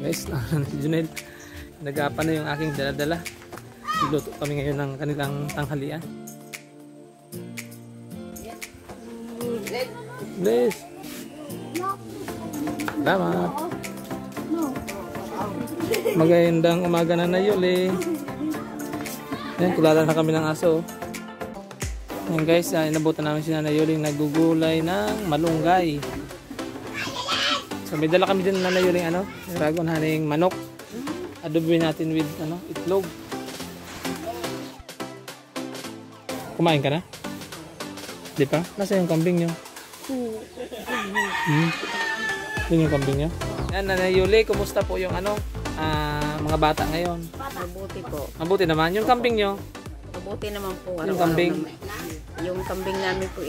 Guys, Junel, nag-aapa na yung aking dala-dala. Luto kami ngayon ng kanilang tanghalian. Please. Salamat. Magandang umaga na Yuli. Yan, kilala na kami ng aso. Yan guys, inabutan namin si Nanay Yuli nagugulay ng malunggay. So may dala kami din na Nanay Yuli dragon haning manok. Adoboy natin with itlog. Kumain ka na? Di pa? Nasa yung kambing nyo? Yun yung kambing nyo? Yan, Nanay Yuli, kumusta po yung mga bata ngayon? Mabuti po. Mabuti naman. Yung kambing nyo? Mabuti naman po. Yung kambing? Yung kambing namin po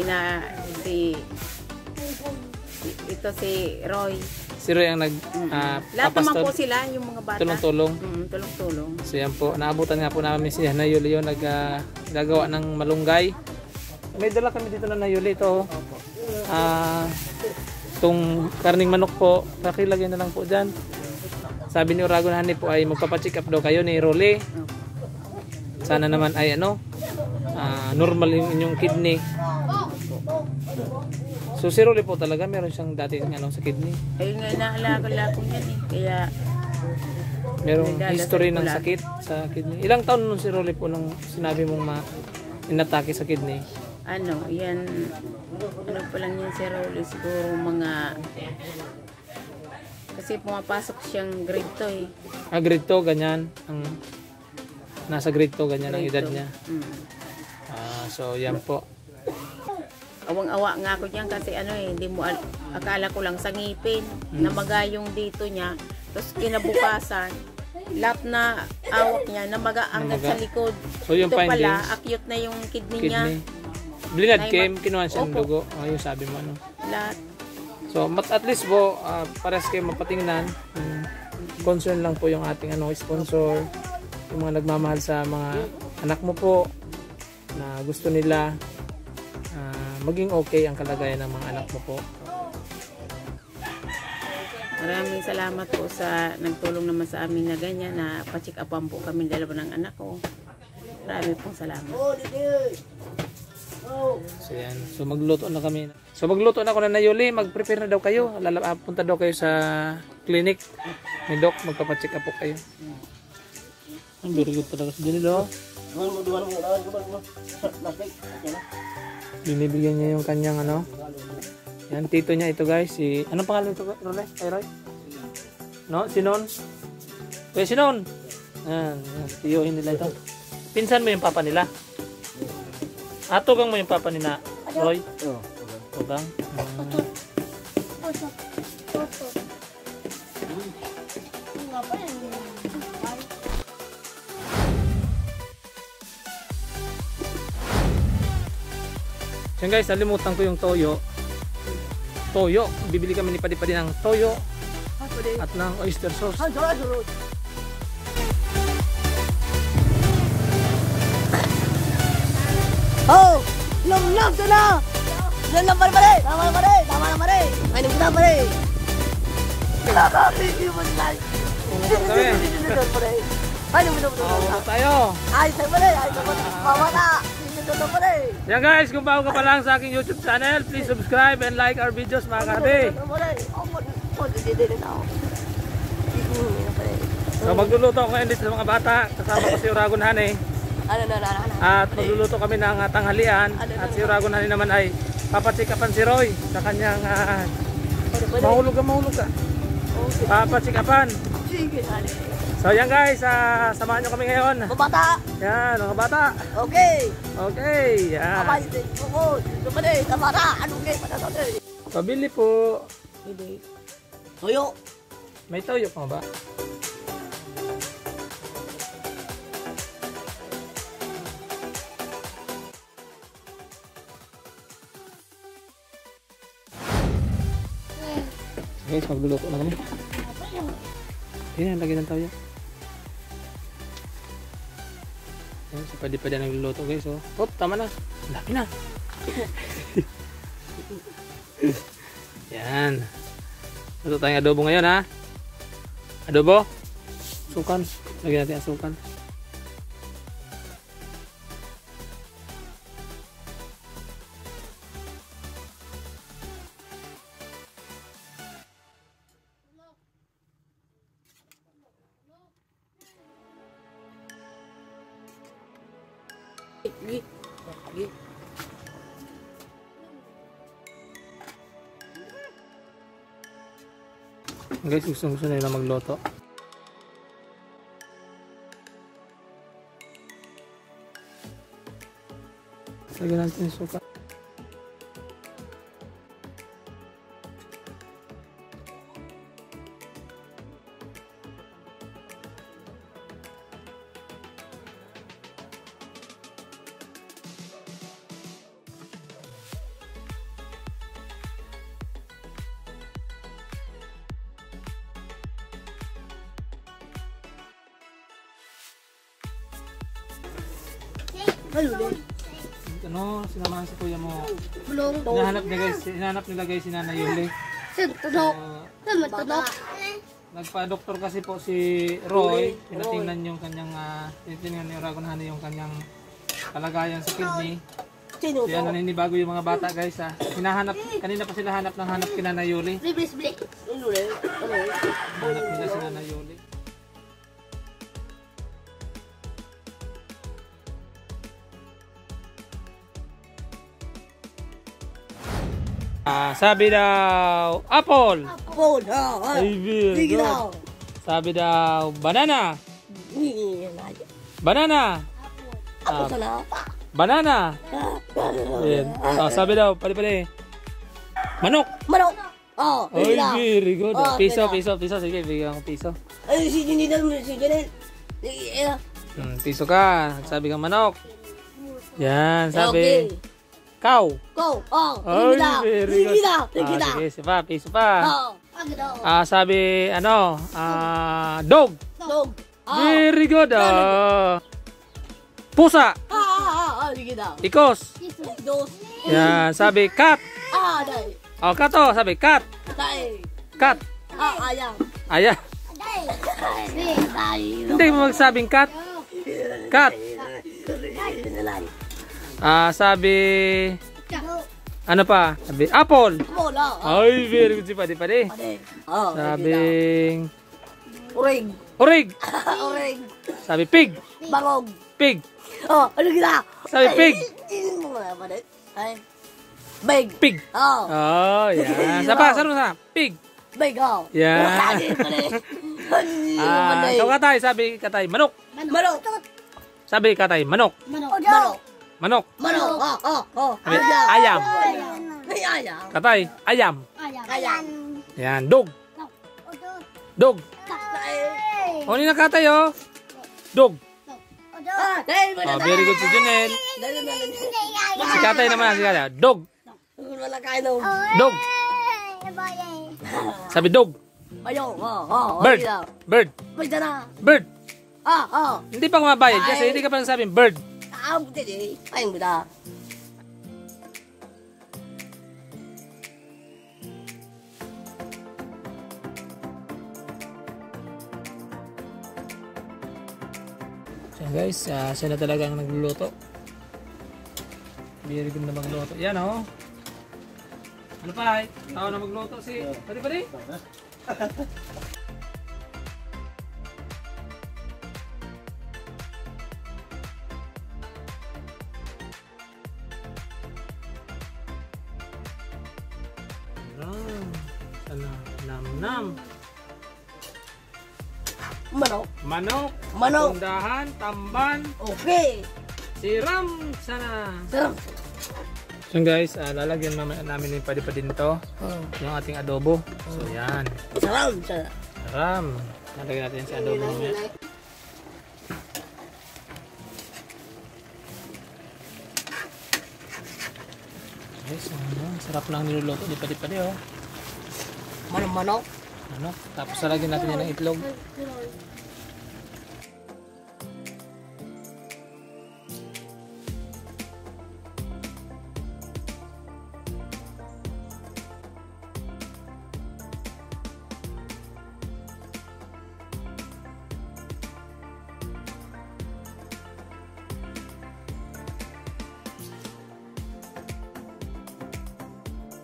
si Roy. Si Roy ang lahat naman po sila, yung mga bata. Tulong-tulong? Tulong-tulong. So yan po, naabutan nga po namin si Nanay Yuli yun, nagagawa ng malunggay. May dala kami dito na Nanay Yuli ito. Itong karning manok po, kakilagay na lang po dyan. Sabi ni Uragon Hani po ay magpapacheck up daw kayo ni Rolly. Sana naman ay normal yung inyong kidney. So si Rolly po talaga meron siyang dati sa kidney. Ayun nga, naalaga ko yan eh. Kaya merong history ng sakit sa kidney. Ilang taon nun si Rolly po nung sinabi mong inatake sa kidney? Yan, pa lang yan si Rolly, siguro mga, kasi pumapasok siyang grade 2 eh. Grade 2, ganyan. Nasa grade 2, ganyan ang edad niya. So yan po. Awang-awa nga ako diyan kasi hindi mo akala ko lang sa ngipin, namaga yung dito niya. Tapos kinabukasan, lahat na awak niya namaga hanggang sa likod. So yung ito findings, pala, acute na yung kidney niya. Blood came, kinuha siya ng dugo. Yung sabi mo Lahat. So at least po, pares kayo mapatingnan. Concern lang po yung ating sponsor, yung mga nagmamahal sa mga anak mo po na gusto nila maging okay ang kalagayan ng mga anak mo po. Maraming salamat po sa nagtulong naman sa amin na ganyan, na pa-check upan po kami dalawa ng anak ko. Maraming pong salamat. So yan. So magluto na kami. So magluto na ako na Yuli. Mag-prepare na daw kayo. Punta daw kayo sa clinic ni Doc. Magpapacheck up po kayo. Ang very good talaga sa Janilo. Binibigyan niya yung kanyang yan, tito niya ito guys. Anong pangalan ito, Roy? Roy? No? Sinon? Kuya Sinon? Yan. Tiyohin nila ito. Pinsan mo yung papa nila? Tugang mo yung papa nila, Roy? Oo. Tugang? So guys, nalimutan ko yung toyo. Bibili kami ni Padi-Padi ng toyo at ng oyster sauce. Oh, lom tu na. Lom pare. Tama na pare. Ay nung pare. Ay nung tayo. Ay pare, mama na. Yan guys, kung bago ka pa lang sa aking YouTube channel, please subscribe and like our videos mga kahati. So magluluto ako ngayon dito sa mga bata. Kasama ko si Uragon Hani. At magluluto kami ng tanghalian. At si Uragon Hani naman ay papatsikapan si Roy sa kanyang mahulog ka. Papatsikapan. So yan guys, samahan nyo kami ngayon. Mga bata. Yan, mga bata. Okay. Yan. Pabili po. Toyo. May toyo pa ba? Guys, magluluto na kami. Yan, lagyan ng toyo. Yan, so pwede nagluluto guys. Tama na. Laki na. Yan. Luto tayong adobo ngayon ha. Adobo. Asukan. Lagyan natin asukan. Guys, gusto nila magluto. Lagyan natin yung suka. Ano, sinamahan si kuya mo. Hinahanap nila guys si Nanay Yuli. Nagpa-doktor kasi po si Roy. Tinatingnan yung kanyang, tinatingnan ni Uragon Honey yung kanyang kalagayan sa kidney. Kaya naninibago yung mga bata guys ha. Hinahanap, kanina pa sila hanap kay Nanay Yuli. Hanap nila si Nanay Yuli. Sabi daw, apple. Apple. Ay, very good. Sabi daw, banana. Banana. Apple sana. Banana. Ayan. Sabi daw, pali. Manok. Manok. Ay, very good. Piso. Sige, bigyan ko piso. Ay, si Janelle. Piso ka. Sabi kang manok. Yan, sabi. Cow. Go. Ay, very good. Sige, piso pa. Sabi, dog. Dog. Very good. Pusa. Ikos. Dos. Yan, sabi, cat. Day. Kato, sabi, cat. Day. Cat. Ayam. Aya. Hindi mo magsabing cat. Cat. Sabi, ano pa? Sabi, apple. Ay, very good si Padi. Sabing, Urig. orig. Urig. Sabi, pig. Barog. Pig. Ano kita? Sabi, pig. Big. Pig. Oh. Yan. Sarap na. Pig. Big. Yan. Ikaw katay, sabi katay, manok. Manok. Sabi katay, manok. Manok. Manok. Manok. Sabi, ayam. Ayam. Katay, ayam. Ayam. Yan, dog. Dog. O, ni nakatay, oh. Dog. Very good si Junel. Si katay naman, si katay. Dog. Dog. Sabi, dog. Bird. Bird. Bird. Hindi pa kumabayad kasi hindi ka pa nagsabing bird. So guys, siya na talaga ang nagluluto. Very good na magluto. Yan oh. Ano pa? Tao na magluto si Padi. Nam. Manok. Pundahan, tamban. Okay. Siram sana. Siram. So guys, lalagyan namin yung padi-padi nito. Yung ating adobo. So yan. Saram. Lalagyan natin sa adobo mamaya. Guys, sarap lang niluluto. Di-padi-padi oh. Manok. Tapos lalagyan natin yan ng itlog.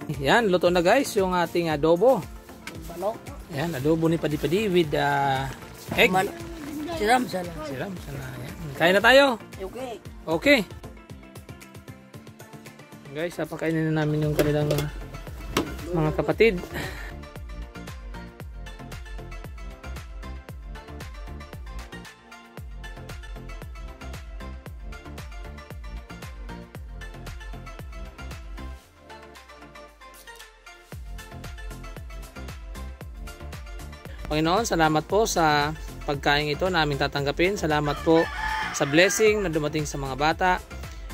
Yan, luto na guys yung ating adobo. Manok. Yan, adobo ni Padi-Padi with egg. Siram sana. Siram sana. Yan. Kain na tayo. Okay. Okay. Guys, papakainin na namin yung kanilang mga kapatid. Panginoon, salamat po sa pagkain ito na aming tatanggapin. Salamat po sa blessing na dumating sa mga bata.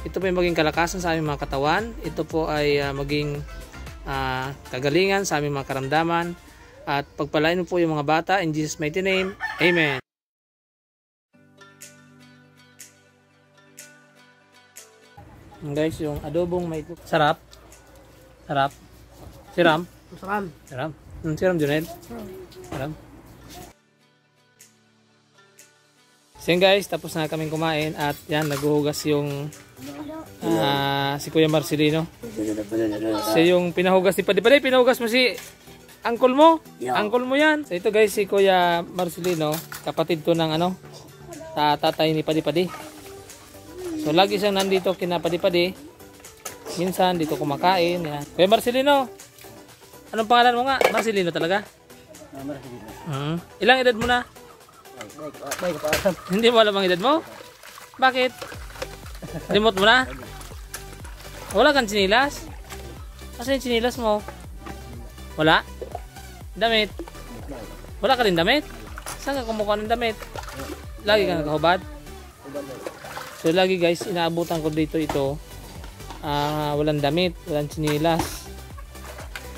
Ito po ay maging kalakasan sa aming mga katawan. Ito po ay maging kagalingan sa aming mga karamdaman. At pagpalain po yung mga bata. In Jesus' mighty name, Amen. Guys, yung adobong may sarap. Sarap. Siram. Siram. Siram. Siram, Junel. Siram. So yun guys, tapos na kaming kumain at yan, naghuhugas yung si Kuya Marcelino. Siya yung pinahugas si Padi-Padi. Pinahugas mo si uncle mo? Yeah. Uncle mo yan. So ito guys, si Kuya Marcelino, kapatid to ng tatay ni Padi-Padi. So lagi siyang nandito kina Padi-Padi. Minsan dito kumakain. Yan. Kuya Marcelino, anong pangalan mo nga? Marcelino talaga? Marcelino. Ilang edad mo na? Hindi mo alam ang edad mo? Bakit? Limot mo na? Wala kang sinilas? Asa yung sinilas mo? Wala? Damit? Wala ka rin damit? Saan ka kumukuha ng damit? Lagi ka nakahubad? So lagi guys, inaabutan ko dito ito. Walang damit, walang sinilas.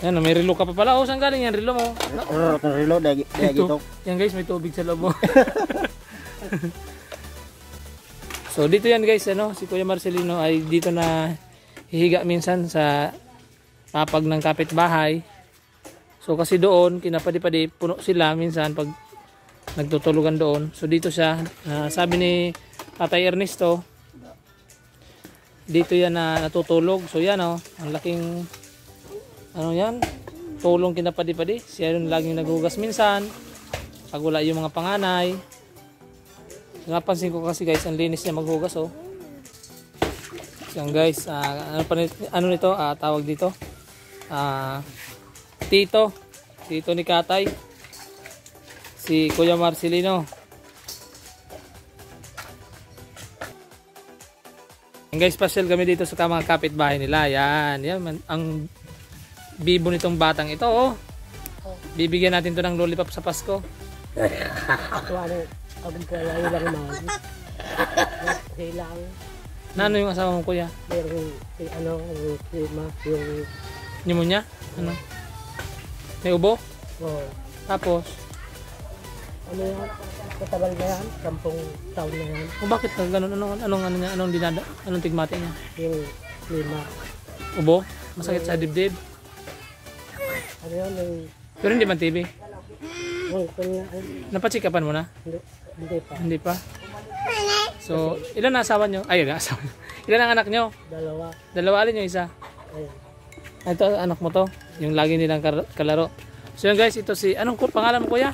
Yan, may relo ka pa pala. Saan galing yan relo mo? Relo, dito. Yan guys, may tubig sa loob mo. So dito yan guys, si Kuya Marcelino ay dito na hihiga minsan sa mapag ng kapitbahay. So kasi doon, kinapadi-padi, puno sila minsan pag nagtutulugan doon. So dito siya, sabi ni Tatay Ernesto, dito yan na natutulog. So yan ang laking yan, tulong kinapadi-padi. Siya yung laging naghugas minsan pag wala yung mga panganay. Napansin ko kasi guys, ang linis niya maghugas yan guys, ano nito, tawag dito, tito ni Katay, si Kuya Marcelino. Yan guys, special kami dito sa mga kapitbahay nila. Yan ang bibo nitong batang ito. Bibigyan natin to ng lollipop sa Pasko. Ano yung asawa mo, kuya? Yung Pneumonia? Ano? May ubo? oh, Tapos? ano yan? Katagal na yan, 10 taon na yan. Bakit ka ganun? Anong tigmati niya? Yung lima. Ubo? Masakit sa dibdib? Ano yan? Yung, Pero hindi man TB? kanya, Napatsikapan mo na? hindi pa. Hindi pa? So, ilan na asawa nyo? Ay, ilan asawa nyo? Ilan ang anak nyo? Dalawa. Dalawa, alin yung isa? Ayun. Ito, anak mo to. Yung lagi nilang kalaro. So yun guys, ito si, anong pangalan mo, kuya?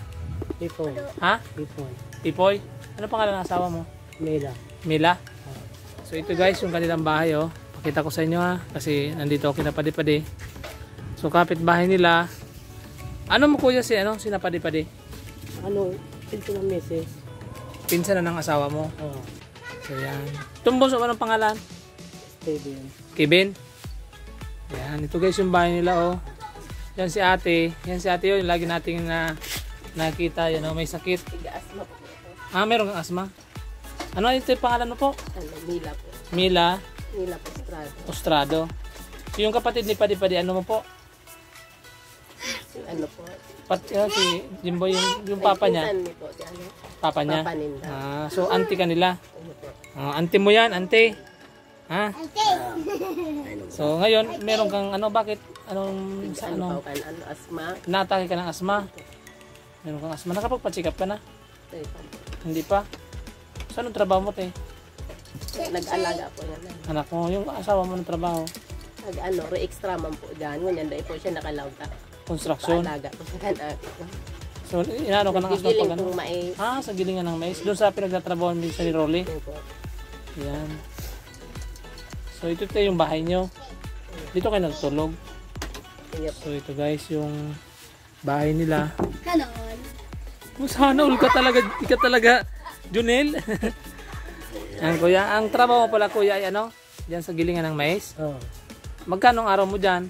Pipoy. Ha? Pipoy. Tipoy? Ano pangalan ng asawa mo? Mila. Mila? So ito guys, yung kanilang bahay Pakita ko sa inyo kasi nandito ako kinapadi-padi. So kapitbahay nila. Ano mo kuya si sinapadi-padi? Ano, pinto ng misis. Pinsan na ng asawa mo. Oh, So yan. Tumbos, anong pangalan? stadium. Kevin. Yan, ito guys yung bahay nila Yan si ate. Yan si ate yun. Lagi nating nakita may sakit. Asma po. Meron kang asma. Ano ito yung pangalan mo po? Mila po. Mila Mila Postrado. Ostrado. So, yung kapatid ni Padi-Padi, ano mo po? Ano po? Si Jimbo, yung papa niya. Pinsan niyo po, si ano? Papa niya. Papa ninda. So auntie ka nila. Ano po? Auntie mo yan, auntie. Ha? So ngayon, meron kang bakit? Ano po kan? Ano, asma? Naatake ka ng asma? Meron kang asma. Nakapagpa-check up ka na? Ito po. Hindi pa? Saan ang trabaho mo, te? Nag-alaga po yan. Anak mo, yung asawa mo ng trabaho? re-extra man po dyan. Ngunyan dahil po siya nakalawta. Construction. Paalaga po siya na. So, inaano ka ng asma Gigiling pag ano? pong mais. Sa gilingan ng mais. Doon sa pinagtatrabaho minsan ni Rolly. Po. Yan. So, ito yung bahay nyo. Dito kayo nagtulog. Yep. So, ito guys, yung bahay nila. Ganon. Sana all ka talaga, ika talaga, Junel. Yan, kuya. Ang trabaho mo pala, kuya, ay ano? Diyan sa gilingan ng mais. Oo. Magkano ang araw mo dyan?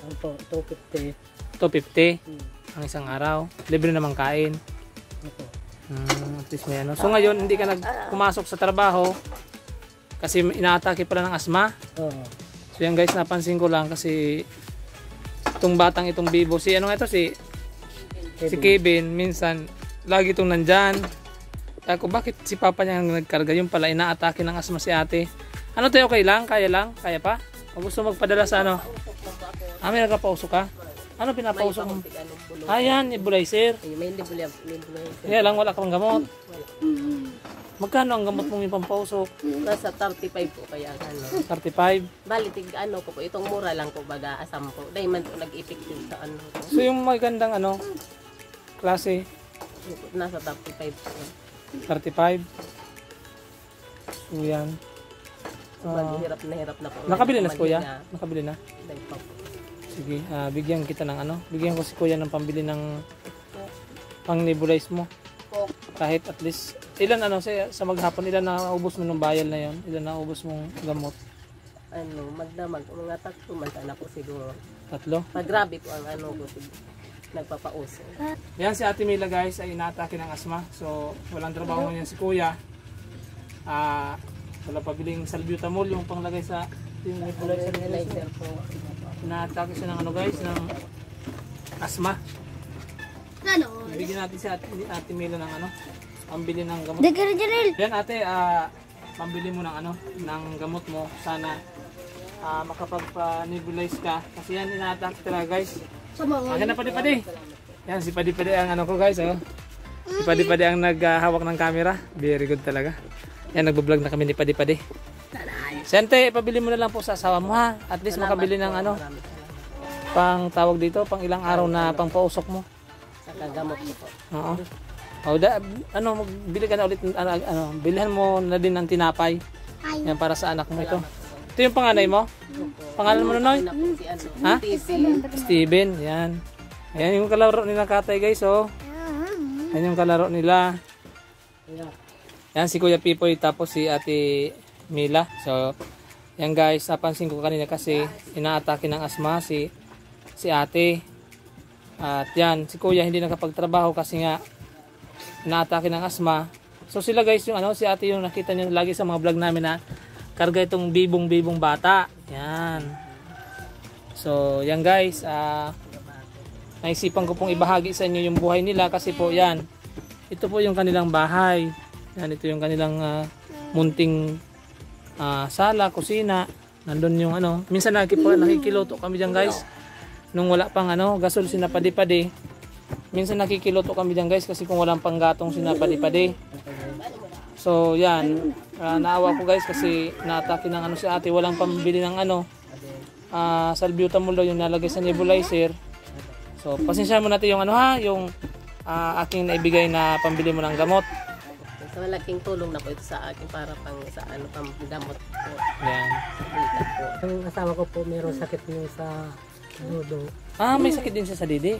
Ano po, 250. 250 ang isang araw. Libre naman kain. Ano po. At least may ano. So ngayon, hindi ka pumasok sa trabaho kasi inaatake pala ng asma. Oo. So yan guys, napansin ko lang kasi itong batang itong Bibo, si ano nga ito, si Kevin, minsan lagi itong nandyan. Ako, bakit si papa niya nagkarga? Yung pala, inaatake ng asma si ate. Ano tayo, okay lang? Kaya lang? Kaya pa? O gusto magpadala sa ano? May nagpapausok ka? Ano pinapausok mo? Yan, nebulizer. May nebulizer. Kaya lang, wala kang gamot. Magkano ang gamot mong yung pampausok? Nasa 35 po kaya 35. Balitig ko po. Itong mura lang po baga asam po. Dahil man po nag-effective sa So yung magandang klase? Nasa 35 po. 35. So yan. Hirap na po. Nakabili na si kuya? Nakabili na? Dahil pa po. Sige, bigyan kita ng bigyan ko si kuya ng pambili ng pang nebulize mo. Kahit at least, ilan sa maghapon, ilan naubos mo ng bayal na yon? Ilan naubos mong gamot? Magdamag, mga 3 man na po siguro. 3? Pag grabe po ang ko siguro. Nagpapauso. Yan si Ate Mila guys ay inaatake ng asma. So, walang trabaho niyan si kuya. Wala pabiling salbutamol yung panglagay sa Nebulizer po. Inaatake siya ng guys, ng asma. Ganon. Bigyan natin si Ate Mila ng pambili ng gamot. Dagara Janel. Yan ate, pambili mo ng ng gamot mo. Sana makapagpa-nebulize ka. Kasi yan inaatake talaga guys. Akin na Padi-Padi. Yan si Padi-Padi ang ko guys. Si Padi-Padi ang naghahawak ng camera. Very good talaga. Yan, nagbo-vlog na kami ni Padi-Padi. Sente, pabili mo na lang po sa asawa mo ha. At least makabili ng pang tawag dito, pang ilang araw na pang pausok mo. Saka gamot po. Oo. Magbili ka na ulit, bilhan mo na din ng tinapay. Yan para sa anak mo ito. Ito yung panganay mo? Pangalan mo Nonoy? Ha? Steven, yan. Ayan yung kalaro nila Katay guys, Ayan yung kalaro nila. Yan si Kuya Pipoy tapos si Ate Mila. So, yan guys, napansin ko kanina kasi inaatake ng asma si ate. At yan, si Kuya hindi nakapagtrabaho kasi nga inaatake ng asma. So sila guys, yung si ate yung nakita niyo lagi sa mga vlog namin na karga itong bibong bata. Yan. So, yan guys, naisipan ko pong ibahagi sa inyo yung buhay nila kasi po yan. Ito po yung kanilang bahay. Yan, ito yung kanilang munting sala, kusina. Nandun yung minsan nakikiluto kami dyan guys. Nung wala pang gasol sina Padi-Padi. Minsan nakikiluto kami dyan guys kasi kung walang panggatong sina Padi-Padi. So yan, naawa ko guys kasi naatake ng si ate, walang pambili ng salbutamol daw yung nalagay sa nebulizer. So pasensya mo natin yung yung aking naibigay na pambili mo ng gamot. So malaking tulong na po ito sa akin para pang gamot po. Yan. Ang asawa ko po mayroong sakit niya sa dudo. May sakit din siya sa didi.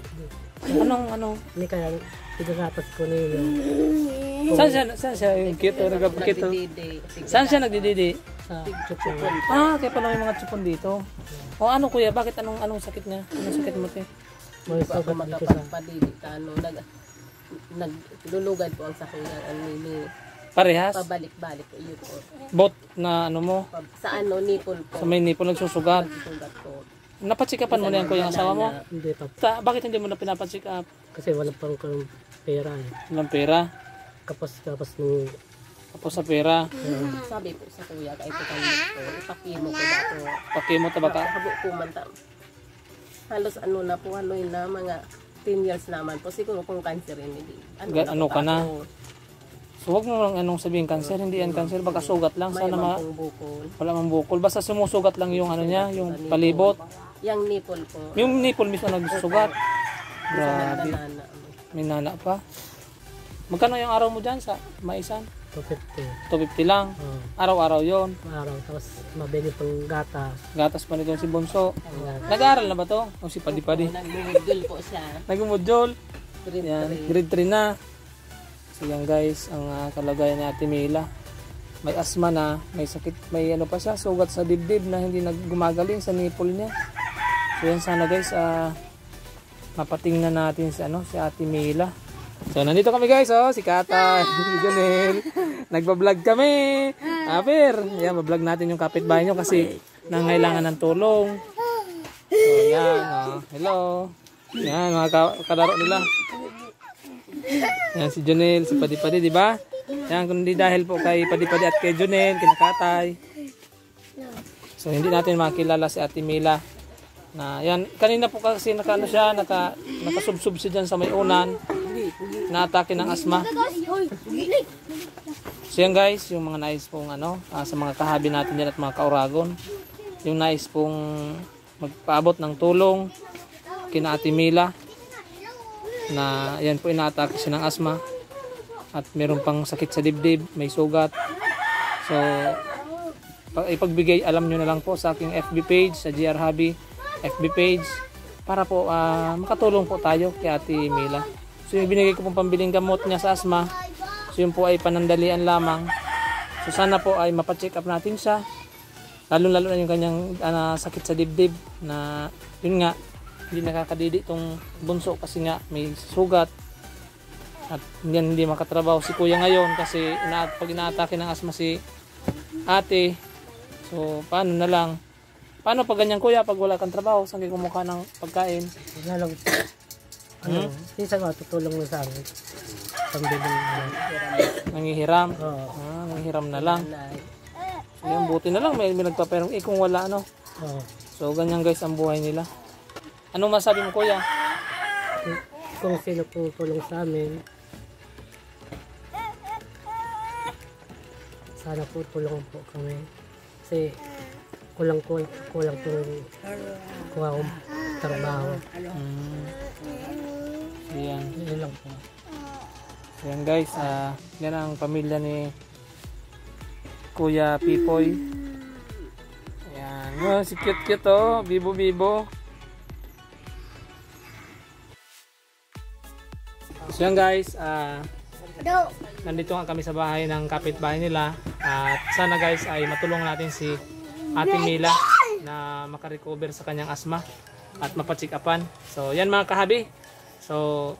Anong? Hindi kaya pinagatas ko niyo. Saan siya yung cute? Saan siya nagdididi? Sa chupon. Kaya pala may mga chupon dito. Ano kuya, bakit anong sakit niya? Anong sakit mo te? May Ako sakit dito sa makapagpadili ka naglulugan po ang sakuyan ni Parehas? pabalik-balik po iyo po. Bot na mo? Sa nipol po. Sa may nipon nagsusugat. Sugat po. Napatsikapan mo na yan kuya ang asawa mo? hindi pa. Bakit hindi mo na pinapatsik up? Kasi wala pang pera eh. Walang pera? Kapos Tapos sa pera? Sabi po sa kuya kahit ito kami po ipakimo ko dato. Pakimo ta baka? Habo po man ta. Halos na po mga 10 years naman po siguro kung cancer hindi. Ano ka na? So wag mo lang anong sabihin cancer, hindi yan cancer, baka sugat lang. May Sana pang bukol. wala mang bukol. Basta sumusugat lang yung ano niya, yung palibot. Yang nipple po. Yung nipple mismo nagsusugat. Sa Grabe. nagdanana. May nana pa. Magkano yung araw mo dyan sa maisan? 250. 250 lang. Araw-araw yon. Araw. Tapos mabili pang gata. Gatas pa nito si Bonso. Nag-aaral na ba to? O si Padi-Padi? Nagmumudul po siya. Nag-module. Yan, grade 3 na. So yan guys, ang kalagayan ni Ate Mila. May asma na, may sakit, may ano pa siya, sugat sa dibdib na hindi naggumagaling sa nipple niya. So yan sana guys, mapatingnan natin si Ate Mila. So nandito kami guys, si Kata, si Jonel. Nagba-vlog kami. Aber, yan, ma-vlog natin yung kapitbahay nyo kasi nangailangan ng tulong. So yan, hello. Yan, mga kalaro nila. Yan si Jonel, si Padi-Padi, di ba? Yan, kung hindi dahil po kay Padi-Padi at kay Jonel, kinakatay. So hindi natin makilala si Ate Mila. Na yan, kanina po kasi nakasubsub siya dyan sa may unan. Na-atake ng asma. So yan guys, yung mga nais pong sa mga kahabi natin dyan at mga kauragon. Yung nais pong magpaabot ng tulong kina Ate Mila. Na yan po ina-atake siya ng asma at meron pang sakit sa dibdib, may sugat. So ipagbigay, alam nyo na lang po sa aking FB page, sa GR Hobby FB page, para po makatulong po tayo kay Ate Mila. So yung binigay ko pong pambiling gamot niya sa asma, so yun po ay panandalian lamang. So sana po ay mapacheck up natin siya, lalo na yung kanyang sakit sa dibdib na yun nga, hindi nakakadidi itong bunso kasi nga may sugat at hindi makatrabaho si kuya ngayon kasi pag inaatake ng asma si ate. So paano na lang, paano pag ganyan kuya, pag wala kang trabaho, saan kayo kumuha ng pagkain? Wala lang. Minsan nga tutulong mo sa amin. Pambiling Nangihiram. Oo. Nangihiram na lang. So yan, buti na lang may nagpaperang kung wala Oo. So ganyan guys ang buhay nila. Ano masabi mo kuya? Kung sino po tulong sa amin, sana po tulungan po kami. Kasi kulang po kuha akong trabaho. Ayan. Yun lang po. Ayan guys, yan ang pamilya ni Kuya Pipoy. Ayan, si cute bibo. So yan guys, nandito nga kami sa bahay ng kapitbahay nila at sana guys ay matulungan natin si Ate Mila na makarecover sa kanyang asma at mapacheck upan. So yan mga kahabi. So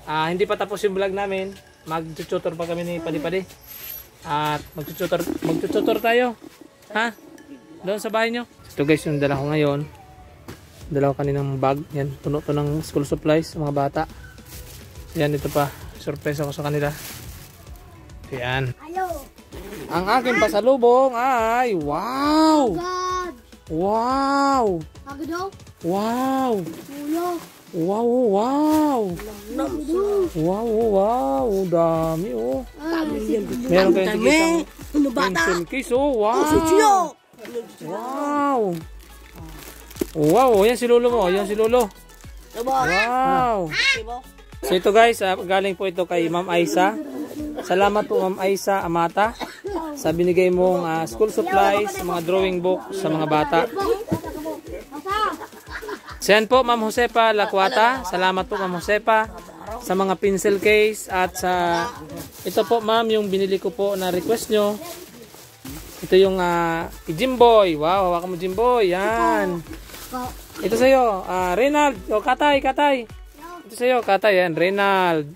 hindi pa tapos yung vlog namin. Mag-tutor pa kami ni Padi-Padi. At mag-tutor tayo. Ha? Doon sa bahay nyo. Ito guys yung dala ko ngayon. Dala ko kaninang bag. Yan, puno to ng school supplies sa mga bata. Yan, ito pa. Surprise ako sa kanila. Yan. Ang aking pasalubong ay wow! Wow! Wow! Wow! Dami oh. Meron kayong tig-isang pencil case oh. Wow! Wow! Wow! Yan si Lolo mo. Yan si Lolo. Wow! So ito guys, galing po ito kay Ma'am Aisa. Salamat po Ma'am Aisa Amata sa binigay mong school supplies, mga drawing book sa mga bata. So yan po Ma'am Josepa Lacuata. Salamat po Ma'am Josepa sa mga pencil case at sa ito po ma'am yung binili ko po na request nyo. Ito yung Jimboy. Wow, hawakan mo Jimboy. Yan. Ito sa'yo, Reynald. O Katay. Ito sa'yo, Katay. Yan, Reynald.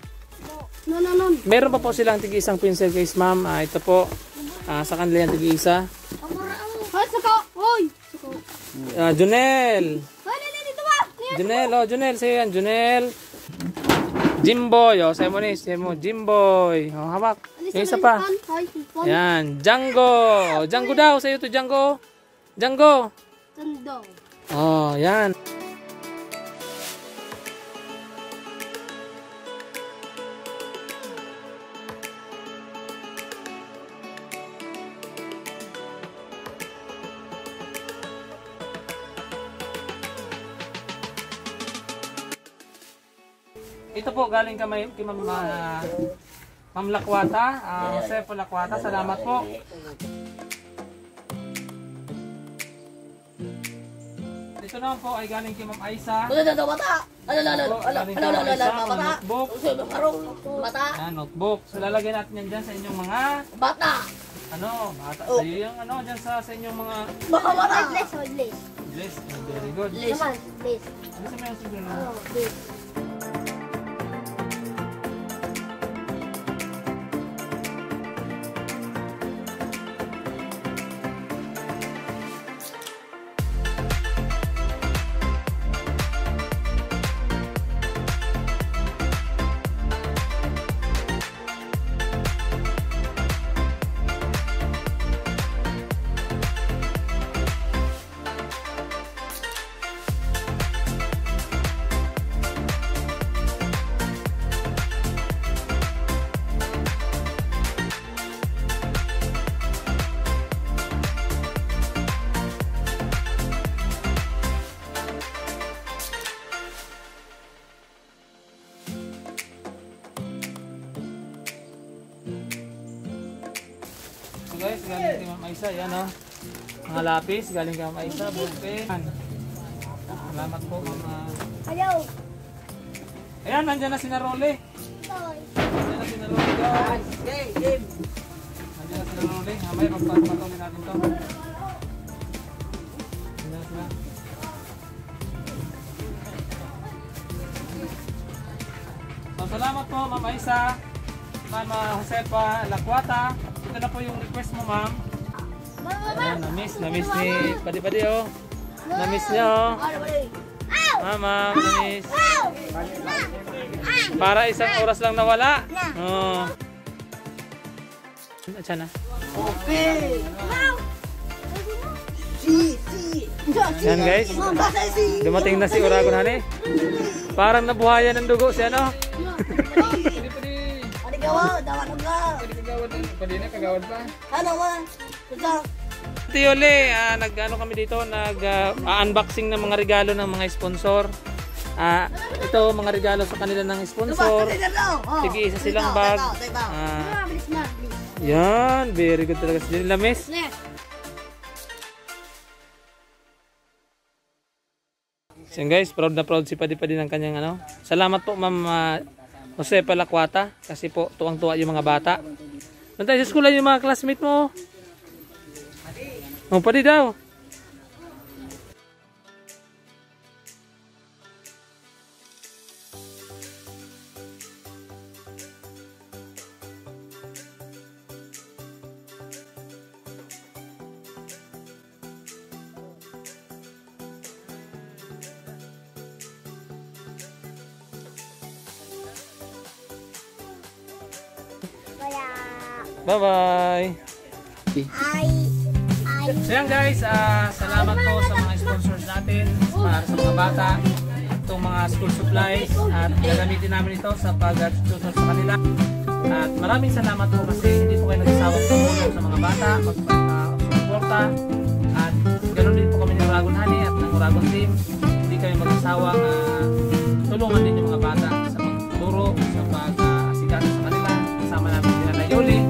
Meron pa po silang tig-isang pencil case ma'am. Ito po, sa kanila yung tig-isa. Junel. Junel, sa'yo yan, Junel. Jimboy, sa'yo mo ni, Jimboy. Hawak. Yung isa pa. Yan, Django. Django daw, sa'yo to Django. Yan. Ito po galing kay Ma'am Lakwata, Jose Lakwata. Salamat po. Ito naman po ay galing kay Ma'am Aisa. Bata! Notebook. Bata! Notebook. So lalagyan natin yan dyan sa inyong mga Bata! bata. Sa iyo yung dyan sa inyong mga Baka bata! list. Very good. List. Ano sa mga siguro? So guys, galing kay Ma'am Aisa, yan o. Mga lapis, galing kay Ma'am Aisa, ballpen. Salamat po Ma'am. Ayan, nandyan na si Narole. Nandyan na si Narole guys. Nandyan na si Narole. Mamaya pagpatuloy natin to. Nandyan na sila. So salamat po Ma'am Aisa, Ma'am Josepa Lakwata. Ito na po yung request mo, ma'am. Ayan, na-miss ni Padi-Padi, oh. Na-miss niya, oh. Ma'am, na-miss. Para isang oras lang nawala. Oh. Diyan na. Okay! Yan, guys. Dumating na si Uragon, honey. Parang nabuhayan ng dugo siya, no? Pwede na, kagawad pa. Ano man? Tiyole, kami dito, unboxing ng mga regalo ng mga sponsor. Ito, mga regalo sa kanila ng sponsor. Sige, isa silang bag. Yan, very good talaga si Jenny Lames. So guys, proud na proud si Padi-Padi ng kanyang Salamat po Ma'am Josepa Lakwata kasi po tuwang-tuwa yung mga bata. Nantay sa school yung mga classmate mo. Oh, Padi daw. Bye-bye. So yan guys, salamat po sa mga sponsors natin para sa mga bata. Itong mga school supplies at gagamitin namin ito sa pag-tutor sa kanila. At maraming salamat po kasi hindi po kayo nagsasawang tumulong sa mga bata, magsuporta. At ganoon din po kami ng Uragon Honey at ng Uragon Team. Hindi kami magsasawang tulungan din yung mga bata sa pagtuturo, sa pag-asikaso sa kanila. Kasama namin sila na Yoli.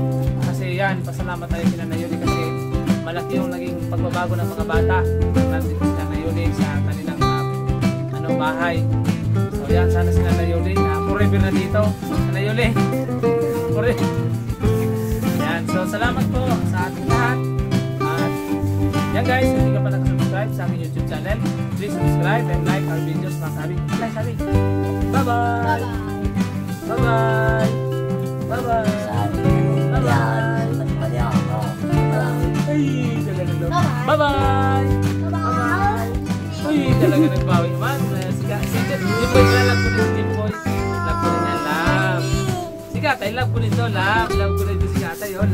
Yan, pasalamat tayo kina Nayoli kasi malaki yung naging pagbabago ng mga bata. Nandito sila Nayoli sa kanilang bahay. So yan, sana sila Nayoli na forever na dito. Nayoli. Forever. Yan, so salamat po sa ating lahat. At yan guys, kung hindi ka pa nakasubscribe sa aking YouTube channel, please subscribe and like our videos. Sabi. Bye-bye. Bye-bye. Bye-bye. Bye-bye. Bye-bye! Bye-bye! Uy, talaga nagbawi naman. Yung boy, love ko nito, yung boy. Love ko nito, love. Si Katay, love ko nito, love. Love ko nito si Katay, love.